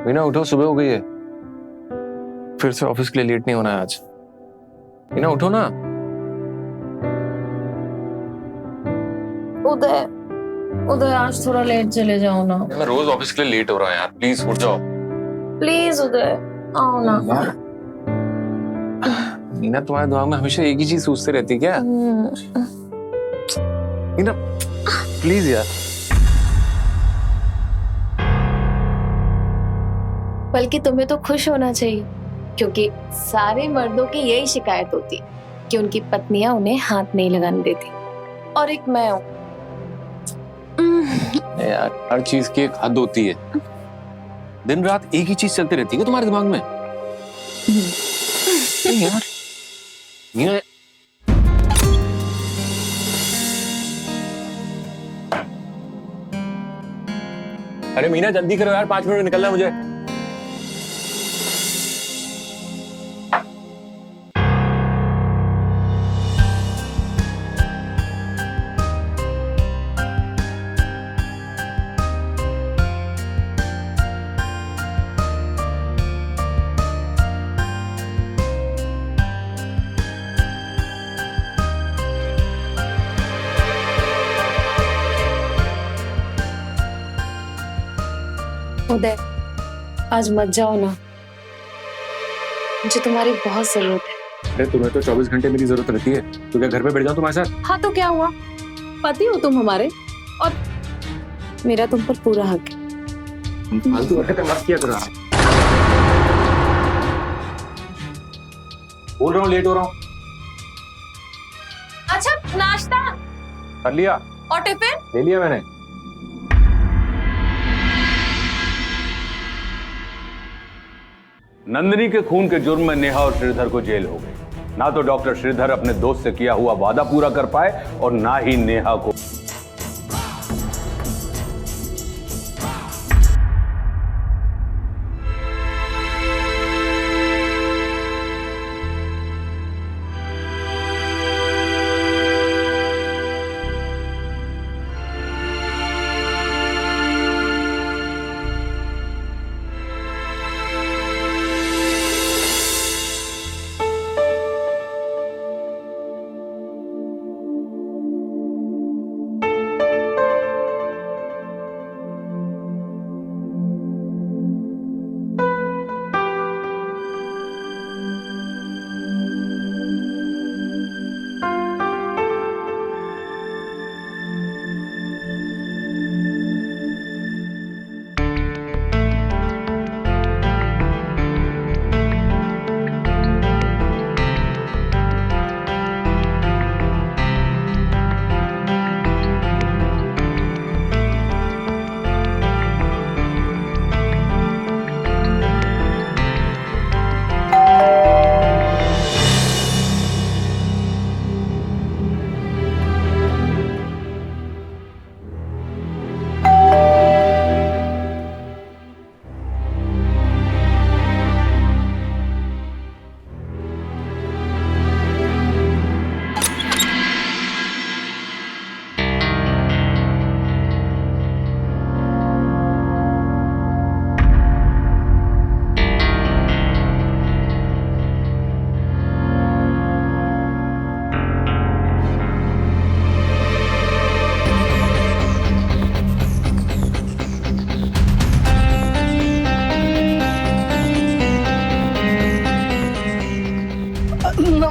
मीना उठो, सुबह हो गई है। फिर से ऑफिस के लिए लेट नहीं होना है आज। मीना उठो ना। उदय, उदय आज थोड़ा लेट चले जाओ ना। मैं रोज ऑफिस के लिए लेट हो रहा है यार, प्लीज उठ जाओ। प्लीज उदय, आओ ना। मीना तुम्हारे दिमाग में हमेशा एक ही चीज सोचते रहती है क्या? मीना प्लीज यार। बल्कि तुम्हें तो खुश होना चाहिए, क्योंकि सारे मर्दों की यही शिकायत होती कि उनकी पत्नियां उन्हें हाथ नहीं लगाने देती, और एक मैं हूं। यार हर चीज की एक हद होती है। दिन रात एक ही चीज चलती रहती है तुम्हारे दिमाग में। नहीं यार मीना, अरे मीना जल्दी करो यार, 5 मिनट में निकलना है मुझे। उदय, आज मत जाओ ना, मुझे तुम्हारी बहुत जरूरत है। अरे तुम्हें तो 24 घंटे मेरी जरूरत रहती है, तो क्या घर पे बैठ जाऊं तुम्हारे साथ? हाँ तो क्या हुआ, पति हो तुम हमारे, और मेरा तुम पर पूरा हक है। फालतू हरकतें मत किया करो। बोल रहा हूँ लेट हो रहा हूँ। अच्छा, नाश्ता कर लिया और टिफिन? ले लिया मैंने। नंदिनी के खून के जुर्म में नेहा और श्रीधर को जेल हो गई। ना तो डॉक्टर श्रीधर अपने दोस्त से किया हुआ वादा पूरा कर पाए और ना ही नेहा को।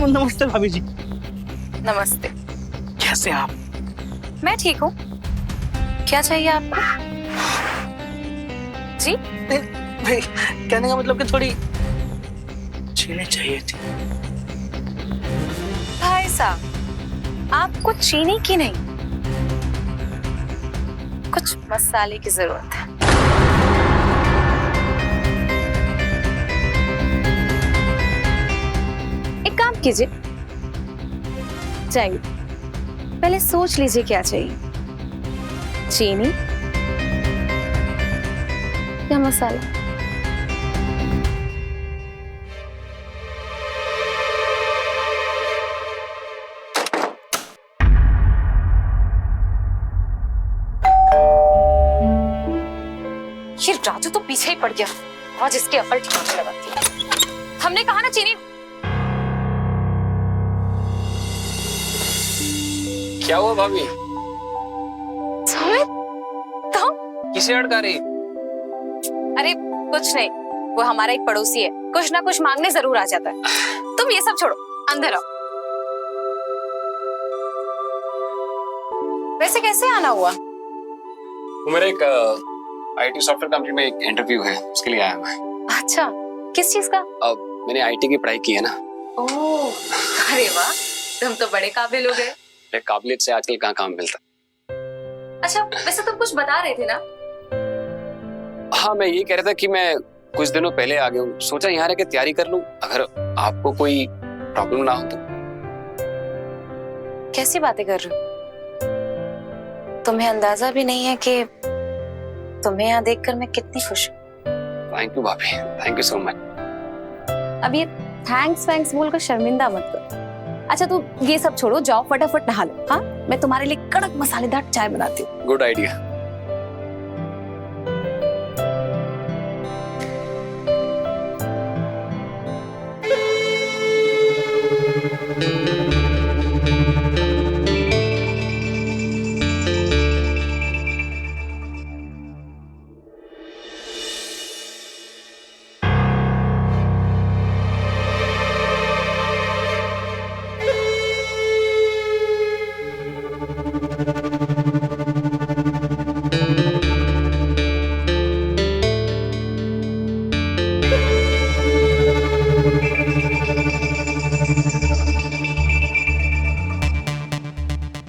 नमस्ते भाभी जी। नमस्ते। कैसे आप? मैं ठीक हूँ। क्या चाहिए आपको? जी? भाई, कहने का मतलब कि थोड़ी चीनी चाहिए थी। भाई साहब, आपको चीनी की नहीं, कुछ मसाले की जरूरत है। एक काम कीजिए, चाहिए पहले सोच लीजिए क्या चाहिए, चीनी या मसाला? ये राजू तो पीछे ही पड़ गया। और जिसकी अकल ठिकाने लगाती है। हमने कहा ना चीनी। क्या हुआ भाभी? सुमित, तुम? किसे अड़का रही? अरे कुछ नहीं, वो हमारा एक पड़ोसी है, कुछ ना कुछ मांगने जरूर आ जाता है। तुम ये सब छोड़ो, अंदर आओ। वैसे कैसे आना हुआ? वो मेरा एक आईटी सॉफ्टवेयर कंपनी में एक इंटरव्यू है, उसके लिए आया मैं। अच्छा, किस चीज का? अब मैंने आईटी की पढ़ाई की है ना। ओह, अरे वाह, तुम तो बड़े काबिल हो गए। काबिलियत से आजकल कहाँ काम मिलता। अच्छा, वैसे तुम कुछ बता रहे थे ना? हाँ, मैं ये कह रहा था कि मैं कुछ दिनों पहले आ गया हूँ, सोचा यहाँ रह के तैयारी कर लूं, अगर आपको कोई प्रॉब्लम ना हो तो। कैसी बातें कर रहे हो? तुम्हें अंदाजा भी नहीं है कि तुम्हें यहाँ देखकर मैं कितनी खुश हूँ। थैंक यू भाभी, थैंक यू सो मच। अब ये थैंक्स बोलकर शर्मिंदा मत करो। अच्छा, तू ये सब छोड़ो, जाओ फटाफट नहा लो। हाँ, मैं तुम्हारे लिए कड़क मसालेदार चाय बनाती हूँ। Good idea.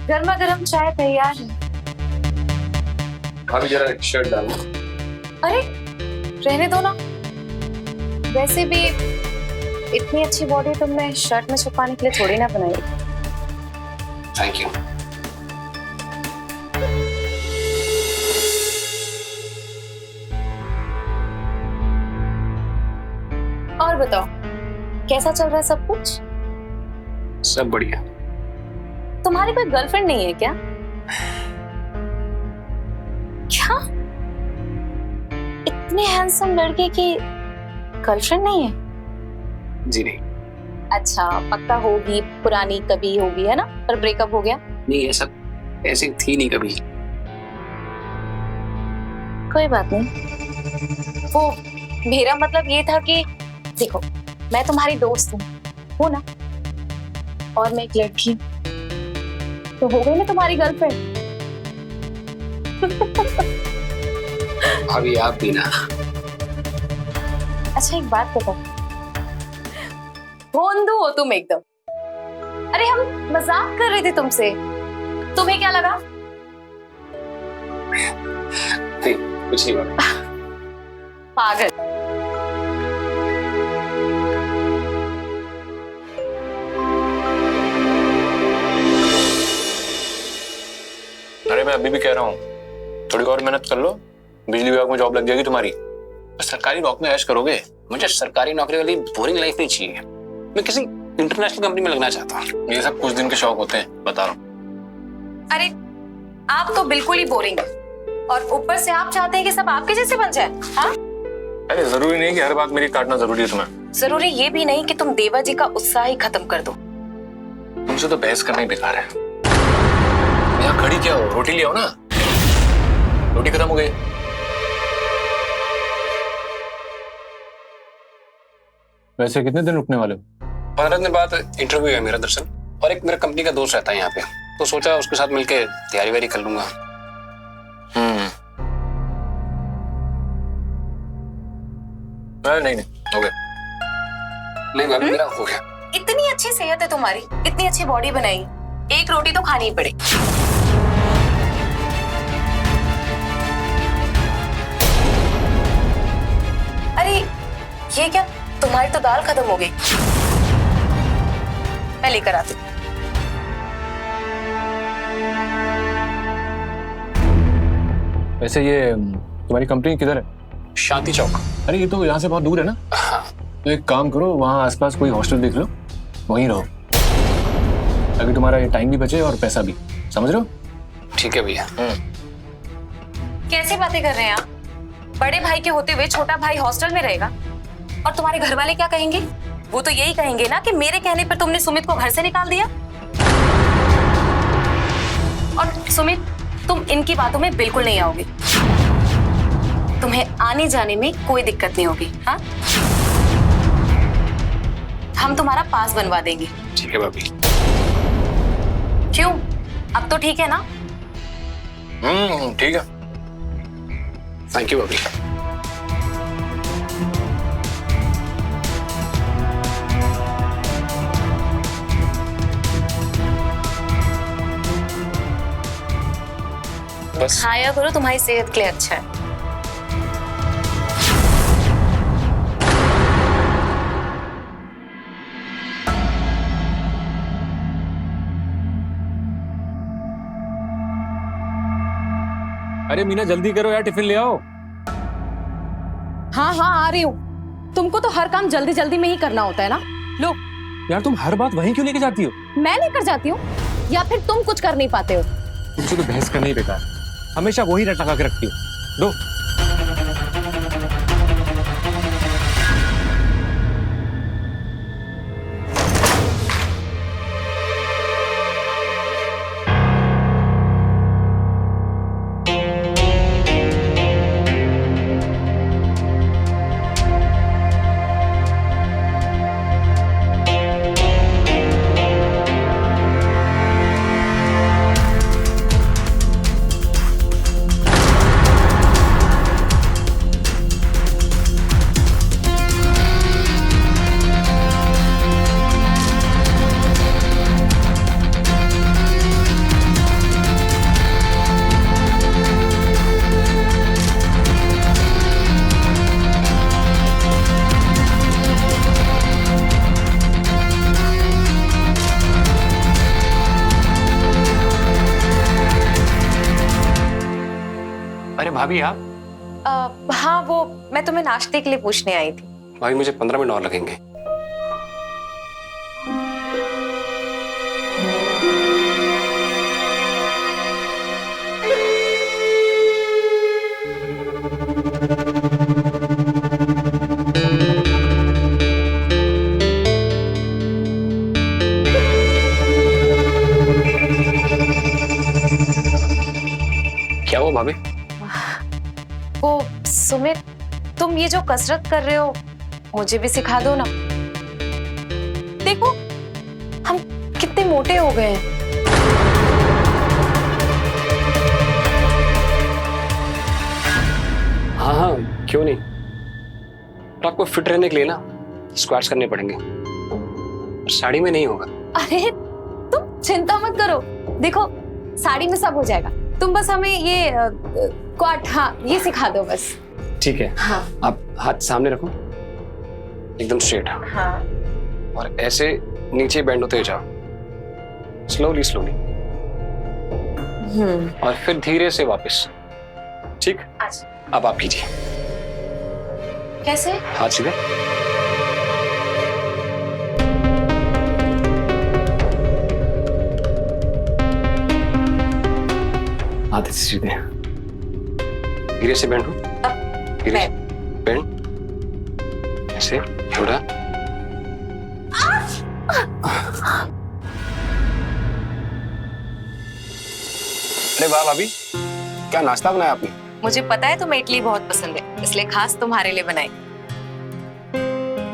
गर्मा गर्म चाय तैयार है। भाभी जरा शर्ट डालो। अरे रहने दो ना, वैसे भी इतनी अच्छी बॉडी तुमने शर्ट में छुपाने के लिए थोड़ी ना बनाई। Thank you. और बताओ, कैसा चल रहा है सब कुछ? सब बढ़िया। तुम्हारी कोई गर्लफ्रेंड नहीं है क्या? क्या? इतने हैंडसम लड़के की गर्लफ्रेंड नहीं है? जी नहीं। अच्छा, पक्का होगी, पुरानी कभी होगी, है ना? पर ब्रेकअप हो गया? नहीं, ये सब ऐसी थी नहीं कभी। कोई बात नहीं। वो मेरा मतलब ये था कि देखो, मैं तुम्हारी दोस्त हूँ ना, और मैं एक लड़की हूँ, तो हो गई ना तुम्हारी गर्लफ्रेंड। भाभी आप भी ना। अच्छा, एक बात बताओ, भोंदू हो तुम एकदम। अरे हम मजाक कर रहे थे तुमसे, तुम्हें क्या लगा? नहीं, कुछ नहीं भाभी। पागल। अरे मैं अभी भी कह रहा हूँ, थोड़ी और मेहनत कर लो, बिजली विभाग में जॉब लग जाएगी तुम्हारी। सरकारी नौकरी में ऐश करोगे। मुझे सरकारी नौकरी वाली बोरिंग लाइफ नहीं चाहिए, मैं किसी इंटरनेशनल कंपनी में लगना चाहता हूँ। ये सब कुछ दिन के शौक होते हैं, बता रहा हूँ। अरे आप तो बिल्कुल ही बोरिंग है, और ऊपर से आप चाहते हैं कि सब आपके जैसे बन जाए। हाँ? अरे जरूरी नहीं कि हर बात मेरी काटना जरूरी है तुम्हें। जरूरी ये भी नहीं कि तुम देवा जी का उत्साह ही खत्म कर दो। तुमसे तो बहस करना ही बेकार है। यहाँ खड़ी क्या हो, रोटी ले आओ ना। रोटी खत्म हो गई। वैसे कितने दिन रुकने वाले हो? 15 दिन बाद इंटरव्यू है मेरा दरअसल, और एक मेरा कंपनी का दोस्त रहता है यहाँ पे, तो सोचा उसके साथ मिलके तैयारी वारी कर लूंगा। नहीं हो गया। नहीं भाभी, मेरा हो गया। इतनी अच्छी सेहत है तुम्हारी, इतनी अच्छी बॉडी बनाई, एक रोटी तो खानी ही पड़ेगी। अरे ये क्या, तुम्हारी तो दाल खत्म हो गई, मैं लेकर आती हूँ। वैसे ये तुम्हारी कंपनी किधर है? शांति चौक। अरे ये तो यहाँ से बहुत दूर है ना। हाँ। तो एक काम करो, वहाँ आसपास कोई हॉस्टल देख लो, वहीं रहो, ताकि तुम्हारा ये टाइम भी बचे और पैसा भी। समझ रहे हो? ठीक है भैया। कैसी बातें कर रहे हैं आप? बड़े भाई के होते हुए छोटा भाई हॉस्टल में रहेगा और तुम्हारे घर वाले क्या कहेंगे? वो तो यही कहेंगे ना कि मेरे कहने पर तुमने सुमित को घर से निकाल दिया। और सुमित, तुम इनकी बातों में बिल्कुल नहीं आओगे। तुम्हें आने जाने में कोई दिक्कत नहीं होगी। हाँ, हम तुम्हारा पास बनवा देंगे। ठीक है भाभी। क्यों, अब तो ठीक है ना? ठीक है। थैंक यू भाभी। बस खाया करो, तुम्हारी सेहत के लिए अच्छा है। अरे मीना जल्दी करो यार, टिफिन ले आओ। हाँ हाँ आ रही हूँ। तुमको तो हर काम जल्दी जल्दी में ही करना होता है ना। लो। यार तुम हर बात वहीं क्यों लेके जाती हो? मैं लेकर जाती हूँ या फिर तुम कुछ कर नहीं पाते हो? तुमसे तो बहस करना ही बेकार, हमेशा वही रट लगा के रखती हो। दो। अरे भाभी आप? हाँ, वो मैं तुम्हें नाश्ते के लिए पूछने आई थी। भाभी मुझे 15 मिनट और लगेंगे। क्या हुआ भाभी? वो सुमित, तुम ये जो कसरत कर रहे हो मुझे भी सिखा दो ना। देखो हम कितने मोटे हो गए हैं। हाँ हाँ, क्यों नहीं। तो आपको फिट रहने के लिए ना स्क्वाट्स करने पड़ेंगे, साड़ी में नहीं होगा। अरे तुम चिंता मत करो, देखो साड़ी में सब हो जाएगा। तुम बस हमें ये क्वाट, हाँ ये सिखा दो बस। ठीक है। हाँ आप हाथ सामने रखो, एकदम स्ट्रेट, हाँ। और ऐसे नीचे बेंड होते जाओ, स्लोली स्लोली, और फिर धीरे से वापस। ठीक, अच्छा। अब आप कीजिए। कैसे? हाथ सीधे। हाथ सीधे, धीरे से बेंड हो, धीरे से बेंड, ऐसे थोड़ा। अरे वाह भाभी, क्या नाश्ता बनाया आपने? मुझे पता है तुम्हें इडली बहुत पसंद है, इसलिए खास तुम्हारे लिए बनाई।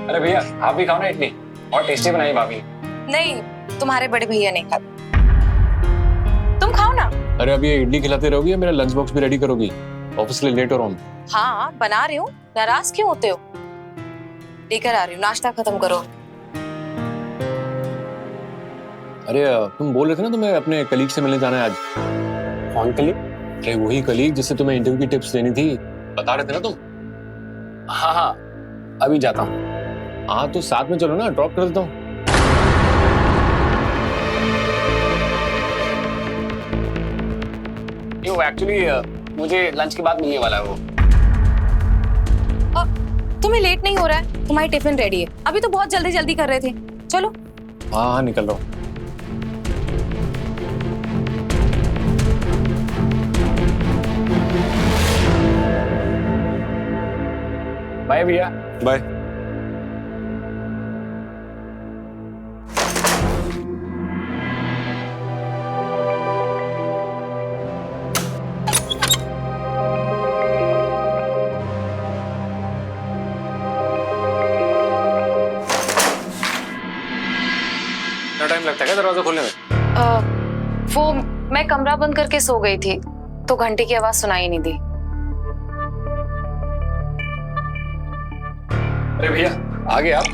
अरे भैया आप भी खाओ ना इडली, और टेस्टी बनाई भाभी। नहीं, तुम्हारे बड़े भैया नहीं खाते, तुम खाओ ना। अरे अब ये इडली खिलाते रहोगी या मेरा लंच बॉक्स भी रेडी करोगी? ऑफिस के लिए लेट हो रहा हूँ। हाँ बना रही हूँ, नाराज क्यों होते हो? लेकर आ रही हूँ, नाश्ता खत्म करो। अरे तुम बोल रहे थे ना तुम्हें अपने कलीग से मिलने जाना है आज। कौन कलीग? अरे वही कलीग जिससे तुम्हें इंटरव्यू की टिप्स देनी थी, बता रहे थे ना तुम। हाँ हाँ, अभी जाता हूँ। हाँ तो साथ में चलो ना, ड्रॉप कर देता हूँ। एक्चुअली मुझे लंच के बाद मिलने वाला है वो। तुम्हें लेट नहीं हो रहा है? तुम्हारी टिफिन रेडी है, अभी तो बहुत जल्दी जल्दी कर रहे थे। चलो। हाँ हाँ निकल रहा हूँ। बाय भैया। बाय। क्या टाइम लगता है क्या दरवाजा खोलने में? वो मैं कमरा बंद करके सो गई थी तो घंटे की आवाज सुनाई नहीं दी। अरे भैया आ गए आप।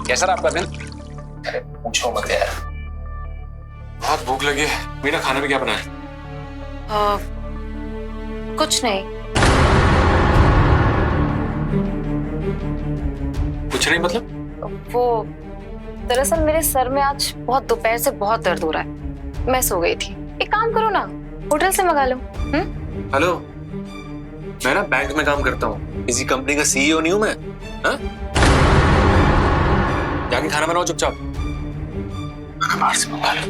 कैसा रहा आपका दिन? अरे पूछो मत यार, बहुत भूख लगी है। मीना खाने में क्या बनाया? कुछ नहीं। कुछ नहीं मतलब? वो दरअसल मेरे सर में आज बहुत दोपहर से बहुत दर्द हो रहा है, मैं सो गई थी। एक काम करो ना, होटल से मंगा लो। हेलो, मैं ना बैंक में काम करता हूँ, किसी कंपनी का सीईओ नहीं हूँ मैं। हाँ? जाके खाना बनाओ चुपचाप, खाना बाहर से मंगा लो।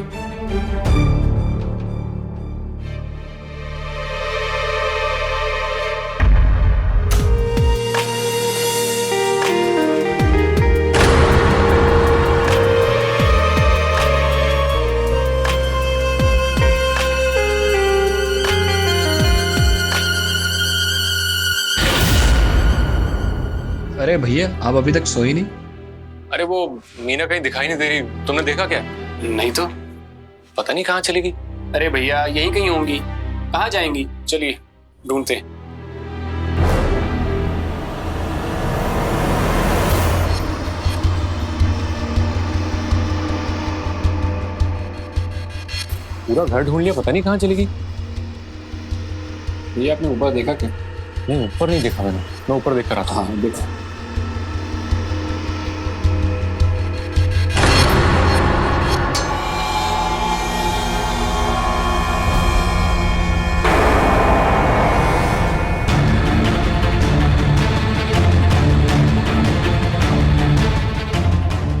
अरे भैया आप अभी तक सोई नहीं? अरे वो मीना कहीं दिखाई नहीं दे रही, तुमने देखा क्या? नहीं तो। पता नहीं कहाँ चली गई। अरे भैया यहीं कहीं होंगी, कहाँ जाएंगी? चलिए ढूंढते हैं। पूरा घर ढूंढ लिया, पता नहीं कहाँ चली गई। भैया आपने ऊपर देखा क्या? नहीं ऊपर नहीं देखा मैंने, मैं ऊपर देख कर आता हूँ। हाँ देखा।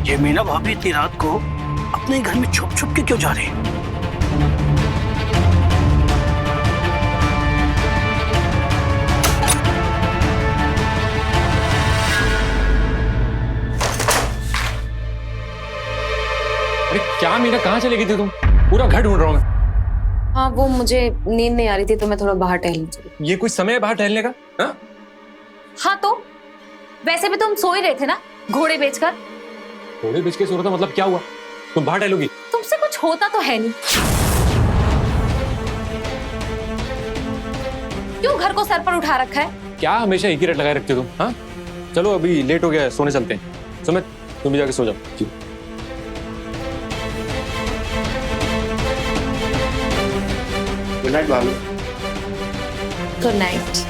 ये मीना भाभी इतनी रात को अपने घर में छुप छुप के क्यों जा रहे हैं? अरे क्या मीना, कहाँ चली गई थी तुम? पूरा घर ढूंढ रहा हूँ मैं। हाँ वो मुझे नींद नहीं आ रही थी तो मैं थोड़ा बाहर टहलने चली। ये कोई समय है बाहर टहलने का? हाँ? हाँ तो वैसे भी तुम सो ही रहे थे ना घोड़े बेचकर। थोड़े बीच के सो रहा था, मतलब क्या हुआ? तुम बाहर टहलोगी? तुमसे कुछ होता तो है नहीं, क्यों घर को सर पर उठा रखा है? क्या हमेशा एक ही रट लगाए रखते हो तुम? हाँ चलो अभी लेट हो गया है, सोने चलते हैं। सुमित तुम भी जाके सो जाओ। जी। गुड नाइट भाभी। Good night.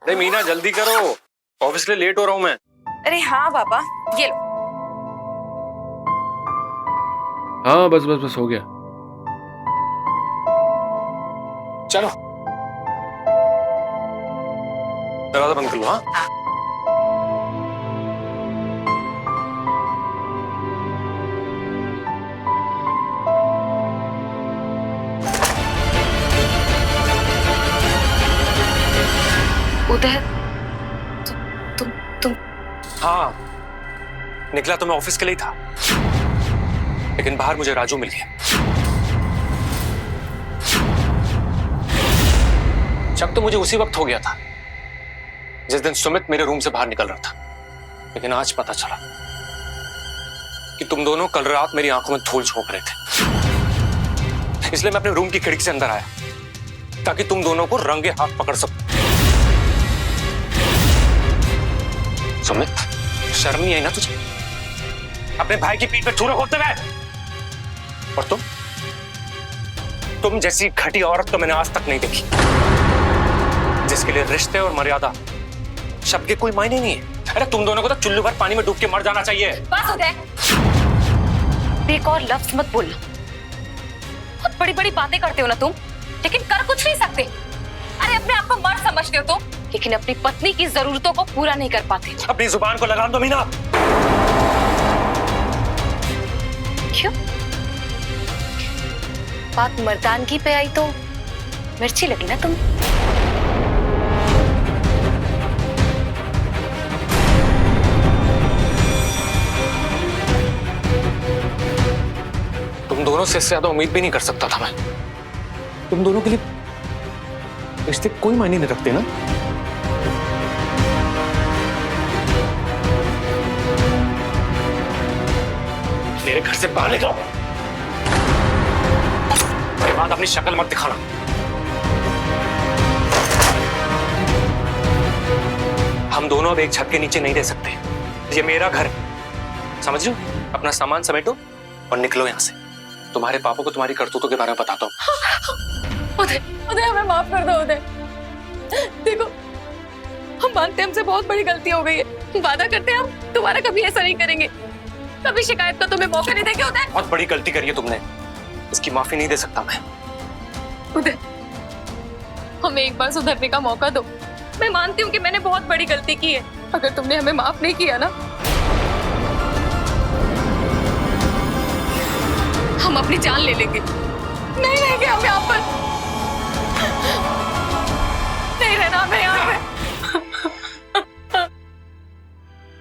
अरे मीना जल्दी करो, ऑफिस के लिए लेट हो रहा हूँ मैं। अरे हाँ पापा ये लो। हाँ बस बस बस हो गया। चलो दरवाजा बंद कर लो। हाँ उदय तुम हाँ, निकला तो मैं ऑफिस के लिए ही था, लेकिन बाहर मुझे राजू मिल गया। शक तो मुझे उसी वक्त हो गया था जिस दिन सुमित मेरे रूम से बाहर निकल रहा था, लेकिन आज पता चला कि तुम दोनों कल रात मेरी आंखों में धूल झोंक रहे थे। इसलिए मैं अपने रूम की खिड़की से अंदर आया ताकि तुम दोनों को रंगे हाथ पकड़ सकूं। सुमित शर्म नहीं आई ना तुझे? अपने भाई की पीठ पे छुरा खोलते हुए। और तुम जैसी घटिया औरत तो मैंने आज तक नहीं देखी, जिसके लिए रिश्ते और मर्यादा शब्द के कोई मायने नहीं है। अरे तुम दोनों को तो चुल्लू भर पानी में डूब के मर जाना चाहिए। बस उदय, एक और लफ्ज मत बोलना। बहुत बड़ी बड़ी बातें करते हो ना तुम, लेकिन कर कुछ नहीं सकते। अरे अपने आप को मर्द समझते हो तुम, लेकिन अपनी पत्नी की जरूरतों को पूरा नहीं कर पाते। अपनी जुबान को लगाम दो मीना। क्यों? बात मर्दानगी पे आई तो मिर्ची लगी ना तुम। तुम दोनों से इससे ज्यादा उम्मीद भी नहीं कर सकता था मैं। तुम दोनों के लिए रिश्ते कोई मायने नहीं रखते ना। मेरे घर से बाहर निकलो। मेरे बाद अपनी शक्ल मत दिखाना। हम दोनों अब एक छत के नीचे नहीं रह सकते। ये मेरा घर है, समझ रहे हो? अपना सामान समेटो और निकलो यहाँ से। तुम्हारे पापा को तुम्हारी करतूतों के बारे में बताता हूँ। उदय, उदय हमें माफ कर दो उदय। देखो, हम मानते हैं हमसे बहुत बड़ी गलती हो गई है। वादा करते हैं हम दोबारा कभी ऐसा नहीं करेंगे, कभी शिकायत का तुम्हें मौका नहीं देंगे उदय। बहुत बड़ी गलती करी है तुमने, इसकी माफी नहीं दे सकता मैं। उदय, हमें एक बार सुधरने का मौका दो। मैं मानती हूँ कि मैंने बहुत बड़ी गलती की है। अगर तुमने हमें माफ नहीं किया ना, हम अपनी जान ले लेंगे। नहीं रहेंगे हम यहाँ पर, नहीं रहना हमें यहाँ पे।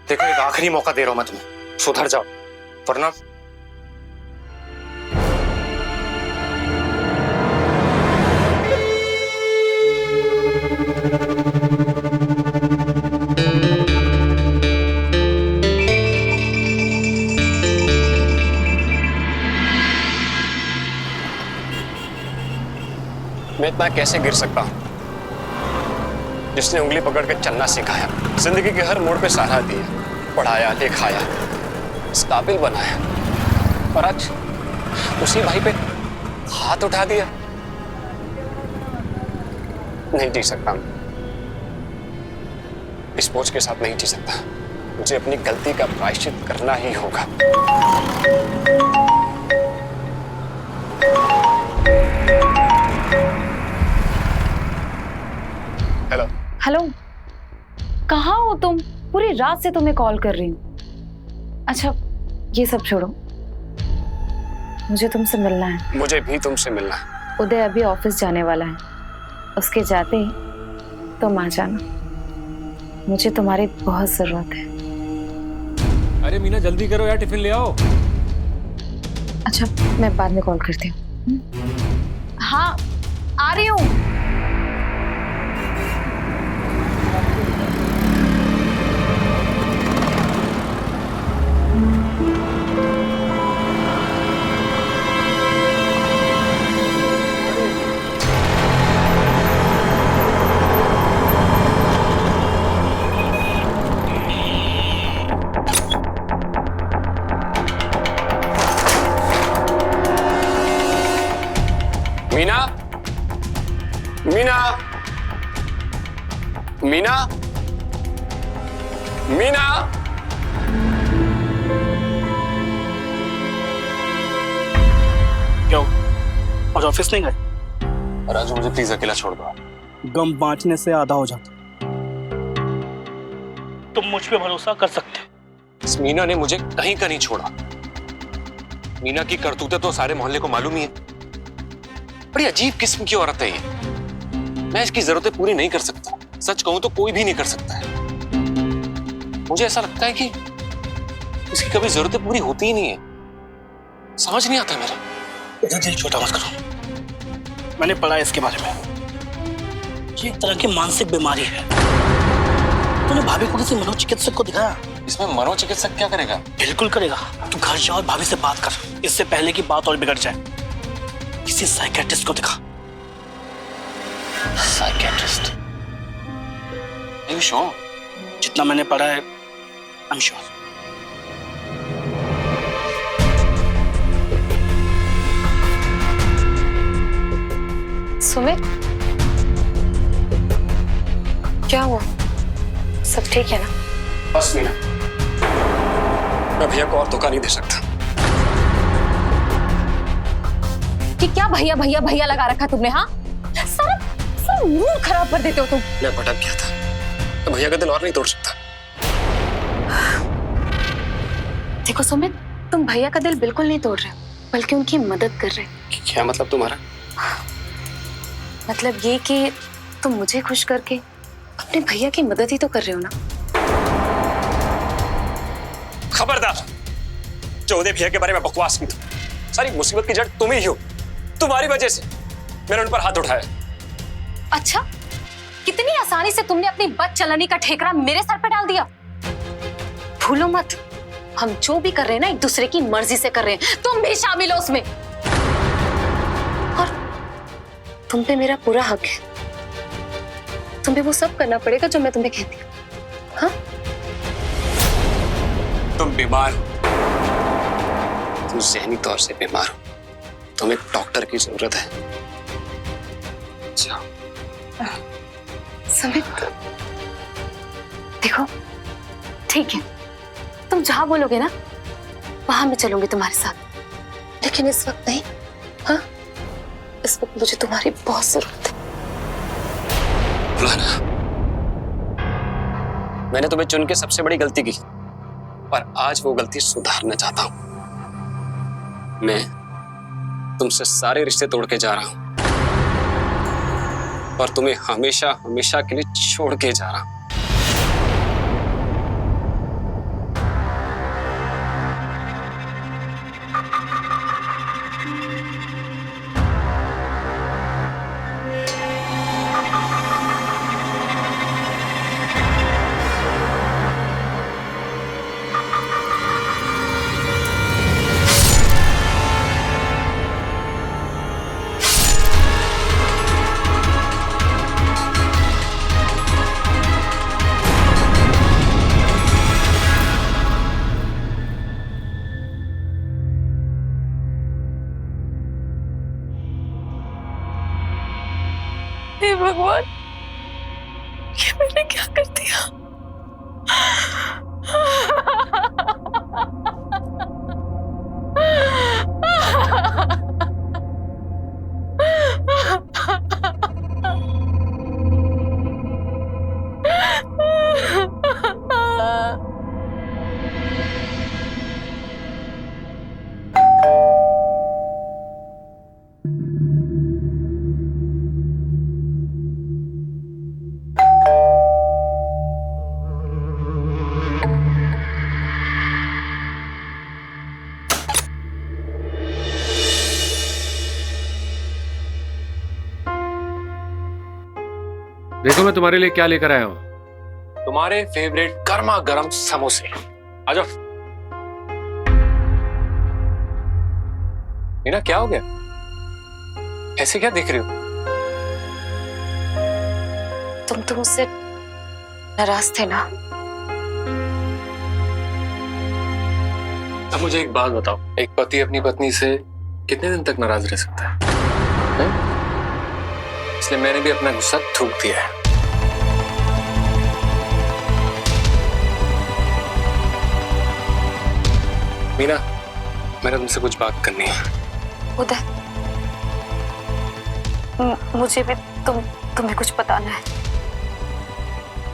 देखो, एक आखिरी मौका दे रहा हूं मैं तुम्हें, सुधर जाओ वरना मैं इतना कैसे गिर सकता हूँ? जिसने उंगली पकड़ के चलना सिखाया, जिंदगी के हर मोड़ पे सहारा दिया, पढ़ाया, लिखाया, इस काबिल बनाया, और आज उसी भाई पे हाथ उठा दिया। नहीं जी सकता मैं, इस बोझ के साथ नहीं जी सकता। मुझे अपनी गलती का प्रायश्चित करना ही होगा। हेलो हेलो, कहाँ हो तुम? पूरी रात से तुम्हें कॉल कर रही हूँ। अच्छा, ये सब छोड़ो, मुझे तुमसे मिलना है। मुझे भी तुमसे मिलना है। उदय अभी ऑफिस जाने वाला है, उसके जाते ही तुम आ जाना। मुझे तुम्हारी बहुत जरूरत है। अरे मीना जल्दी करो यार, टिफिन ले आओ। अच्छा, मैं बाद में कॉल करती हूँ। हाँ, आ रही हूँ। मीना, मीना, मीना, मीना। क्यों, आज ऑफिस नहीं गए? राजू, मुझे प्लीज अकेला छोड़ दो। गम बांटने से आधा हो जाता। तुम मुझ पे भरोसा कर सकते हो। इस मीना ने मुझे कहीं का नहीं छोड़ा। मीना की करतूतें तो सारे मोहल्ले को मालूम ही है। बड़ी अजीब किस्म की औरत है ये। मैं इसकी जरूरतें पूरी नहीं कर सकता। सच कहूं तो कोई भी नहीं कर सकता है। मुझे ऐसा लगता है कि इसकी कभी जरूरतें पूरी होती ही नहीं है। समझ नहीं आता मेरा। इधर दिल छोटा मत करो। मैंने पढ़ा है इसके बारे में। ये एक तरह की मानसिक बीमारी है। तूने भाभी को किसी मनोचिकित्सक को दिखाया? इसमें मनोचिकित्सक क्या करेगा? बिल्कुल करेगा। तू घर जा और भाभी से बात कर, इससे पहले की बात और बिगड़ जाए। किसी साइकियाट्रिस्ट को दिखा। साइकियाट्रिस्ट? Are you sure? जितना मैंने पढ़ा है, आई एम श्योर। सुमित, क्या हुआ? सब ठीक है ना? बस मीना, मैं भैया को और धोखा नहीं दे सकता। कि क्या भैया भैया भैया लगा रखा तुमने? हाँ, सारा मूड खराब कर देते हो तुम। मैं भटक गया था, तो भैया का दिल और नहीं तोड़ सकता। देखो सुमित, तुम भैया का दिल बिल्कुल नहीं तोड़ रहे हो, बल्कि उनकी मदद कर रहे हो। क्या मतलब तुम्हारा? मतलब ये कि तुम मुझे खुश करके अपने भैया की मदद ही तो कर रहे हो ना। खबरदार, जो उदय भैया के बारे में बकवास की तुम। सारी मुसीबत की जड़ तुम ही हो। तुम्हारी वजह से मैंने उन पर हाथ उठाया। अच्छा, कितनी आसानी से तुमने अपनी बद चलनी का ठेकरा मेरे सर पे डाल दिया। भूलो मत, हम जो भी कर रहे हैं ना एक दूसरे की मर्जी से कर रहे हैं, तुम भी शामिल हो उसमें। और तुम पे मेरा पूरा हक है, तुम्हें वो सब करना पड़ेगा जो मैं तुम्हें कहती हूँ। हाँ, तुम बीमार हो, तुम ज़हनी तौर से बीमार हो, तुम्हें डॉक्टर की जरूरत है। जाओ। सुमित, देखो ठीक है, तुम जहां बोलोगे ना वहां मैं चलूंगी तुम्हारे साथ, लेकिन इस वक्त नहीं। हाँ, इस वक्त मुझे तुम्हारी बहुत जरूरत है। बुलाना। मैंने तुम्हें चुन के सबसे बड़ी गलती की, पर आज वो गलती सुधारना चाहता हूं। मैं तुमसे सारे रिश्ते तोड़ के जा रहा हूं और तुम्हें हमेशा हमेशा के लिए छोड़ के जा रहा हूं। हे भगवान, ये मैंने क्या कर दिया? देखो मैं तुम्हारे लिए क्या लेकर आया हूं। तुम्हारे फेवरेट गर्मा गर्म समोसे। आ जाओ। मीना, क्या हो गया? ऐसे क्या देख रही हो? तुम तो मुझसे नाराज थे ना। अब मुझे एक बात बताओ, एक पति अपनी पत्नी से कितने दिन तक नाराज रह सकता है? इसलिए मैंने भी अपना गुस्सा थूक दिया है। मीना, मैंने तुमसे कुछ बात करनी है। उदय, मुझे भी तुम्हें कुछ बताना है।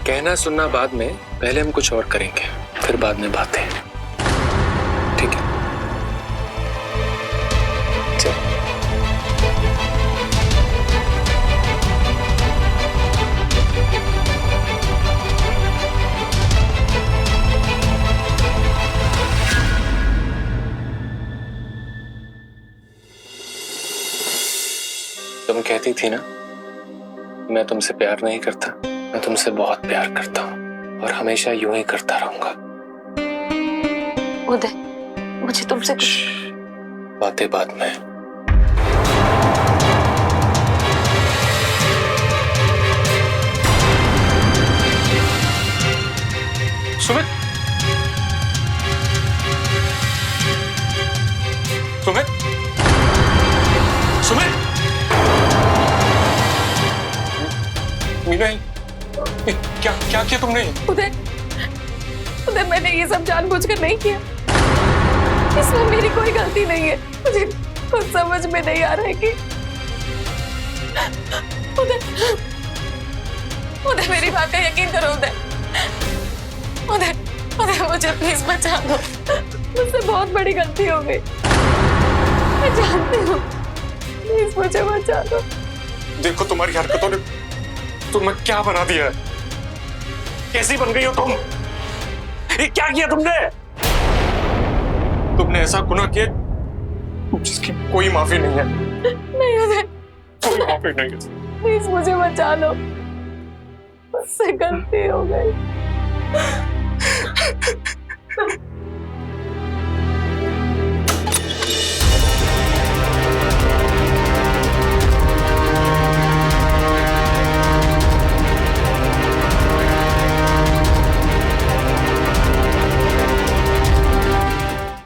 कहना सुनना बाद में, पहले हम कुछ और करेंगे, फिर बाद में बातें। ठीक है? चल। तुम कहती थी ना, मैं तुमसे प्यार नहीं करता। मैं तुमसे बहुत प्यार करता हूँ और हमेशा यूं ही करता रहूंगा। उदय, मुझे तुमसे बातें बाद में। सुमित, सुमित, सुमित। मीना, क्या क्या किया तुमने? उदय, उदय, मैंने ये सब जानबूझकर नहीं किया। इसमें मेरी कोई गलती नहीं है। मुझे कुछ समझ में नहीं आ रहा है कि उदय, उदय, मेरी बात का यकीन करो। उदय, उदय, उदय, मुझे प्लीज बचा दो। मुझसे बहुत बड़ी गलती हो गई। मैं जानती हूँ प्लीज मुझे बचा लो। देखो तुम्हारी हरकतों ने तुम्हें क्या बना दिया है। कैसी बन गई हो तुम? ये क्या किया तुमने? तुमने ऐसा गुनाह किया जिसकी कोई माफी नहीं है। नहीं उदय, कोई माफी नहीं है। प्लीज मुझे बचा लो, मुझसे गलती हो गई।